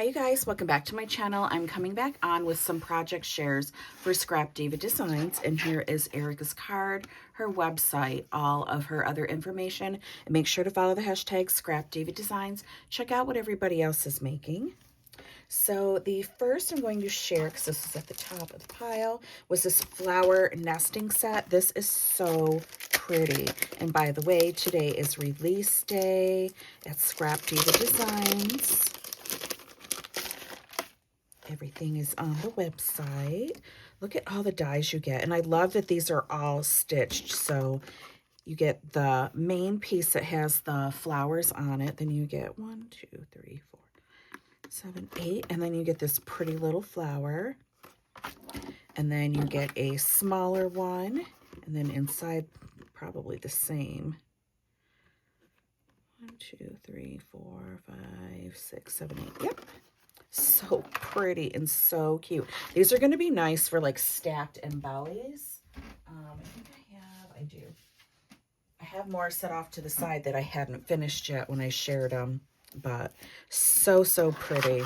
Hi you guys, welcome back to my channel. I'm coming back on with some project shares for Scrap Diva Designs, and here is Erica's card, her website, all of her other information, and make sure to follow the hashtag Scrap Diva Designs. Check out what everybody else is making. So the first I'm going to share, because this is at the top of the pile, was this flower nesting set. This is so pretty. And by the way, today is release day at Scrap Diva Designs. Everything is on the website. Look at all the dies you get. And I love that these are all stitched. So you get the main piece that has the flowers on it. Then you get 1, 2, 3, 4, 7, 8. And then you get this pretty little flower. And then you get a smaller one. And then inside, probably the same. 1, 2, 3, 4, 5, 6, 7, 8. Yep. So pretty and so cute. These are going to be nice for like stacked embellies. I think I do. I have more set off to the side that I hadn't finished yet when I shared them, but so pretty.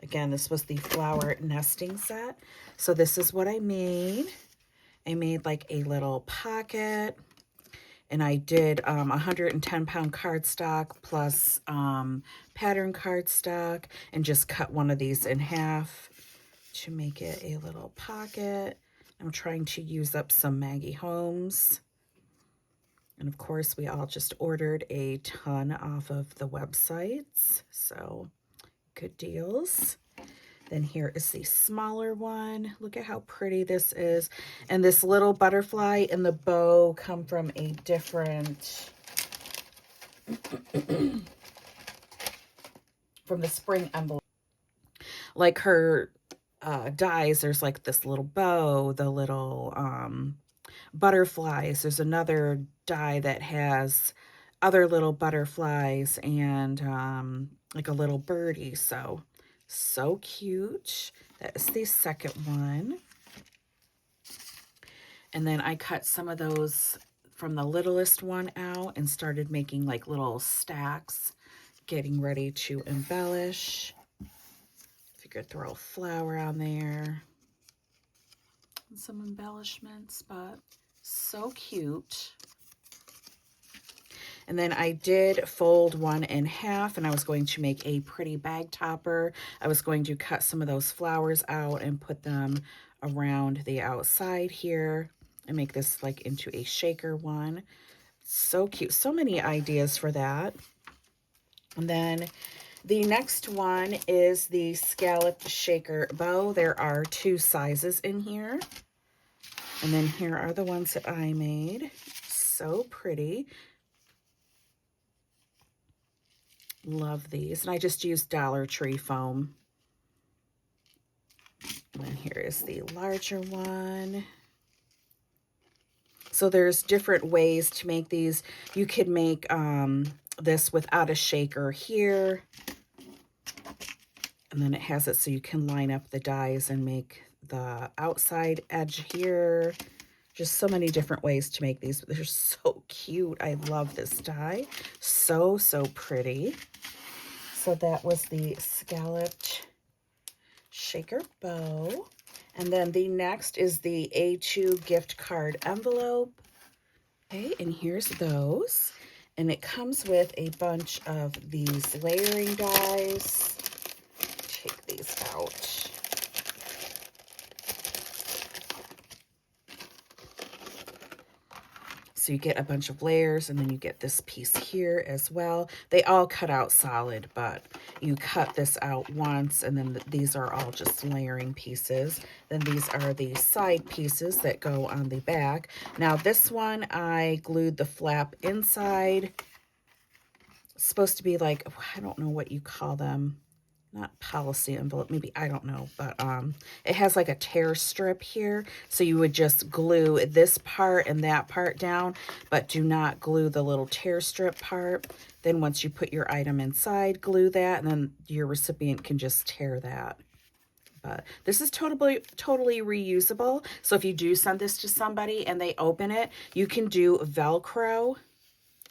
Again, this was the flower nesting set. So this is what I made. I made like a little pocket. And I did 110-pound cardstock plus pattern cardstock and just cut one of these in half to make it a little pocket. I'm trying to use up some Maggie Holmes. And of course, we all just ordered a ton off of the websites. So good deals. Then here is the smaller one. Look at how pretty this is. And this little butterfly and the bow come from a different, from the spring envelope. Like her dies, there's like this little bow, the little butterflies. There's another die that has other little butterflies and like a little birdie. So cute. That is the second one. And then I cut some of those from the littlest one out and started making like little stacks, getting ready to embellish. Figured throw a flower on there and some embellishments, but so cute. And then I did fold one in half, and I was going to make a pretty bag topper. I was going to cut some of those flowers out and put them around the outside here and make this like into a shaker one. So cute. So many ideas for that. And then the next one is the scalloped shaker bow. There are 2 sizes in here. And then here are the ones that I made. So pretty. Love these. And I just used Dollar Tree foam. And then here is the larger one. So there's different ways to make these. You could make this without a shaker here. And then it has it so you can line up the dies and make the outside edge here. Just so many different ways to make these. They're so cute. I love this die. So pretty. So that was the scalloped shaker bow. And then the next is the A2 gift card envelope. Okay, and here's those. And it comes with a bunch of these layering dies. Take these out. So you get a bunch of layers, and then you get this piece here as well. They all cut out solid, but you cut this out once, and then these are all just layering pieces. Then these are the side pieces that go on the back. Now this one, I glued the flap inside. It's supposed to be like, I don't know what you call them. Not policy envelope, maybe, I don't know, but it has like a tear strip here. So you would just glue this part and that part down, but do not glue the little tear strip part. Then once you put your item inside, glue that, and then your recipient can just tear that. But this is totally reusable. So if you do send this to somebody and they open it, you can do Velcro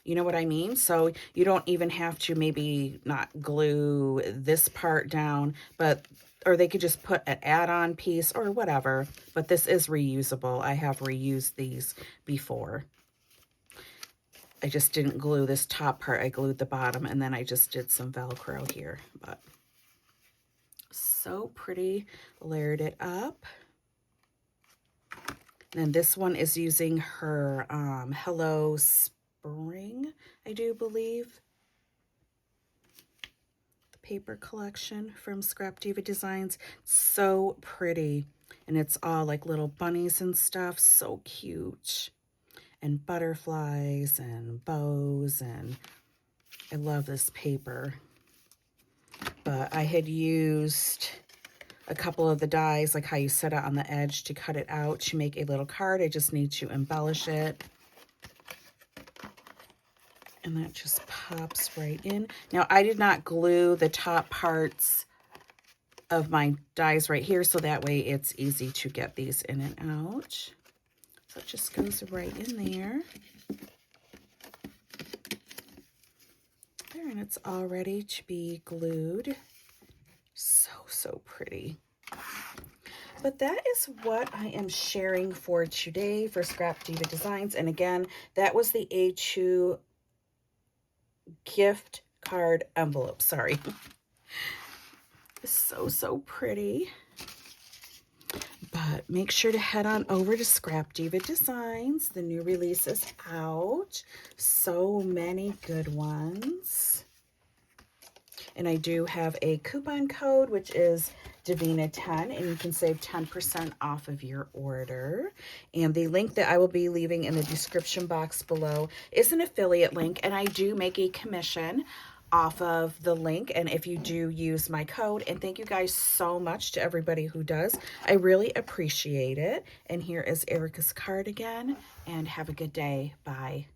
You know what I mean? So you don't even have to maybe not glue this part down, but, or they could just put an add-on piece or whatever, but this is reusable. I have reused these before. I just didn't glue this top part. I glued the bottom, and then I just did some Velcro here, but so pretty. Layered it up. And this one is using her Hello Spring, I do believe. The paper collection from Scrap Diva Designs. So pretty. And it's all like little bunnies and stuff. So cute. And butterflies and bows. And I love this paper. But I had used a couple of the dies, like how you set it on the edge to cut it out to make a little card. I just need to embellish it. And that just pops right in. Now, I did not glue the top parts of my dies right here, so that way it's easy to get these in and out. So it just goes right in there. There, and it's all ready to be glued. So pretty. But that is what I am sharing for today for Scrap Diva Designs. And again, that was the A2 gift card envelope. Sorry. So pretty. But make sure to head on over to Scrap Diva Designs. The new release is out. So many good ones. And I do have a coupon code, which is Davina10, and you can save 10% off of your order. And the link that I will be leaving in the description box below is an affiliate link, and I do make a commission off of the link, and if you do use my code, and thank you guys so much to everybody who does. I really appreciate it. And here is Erica's card again, and have a good day. Bye.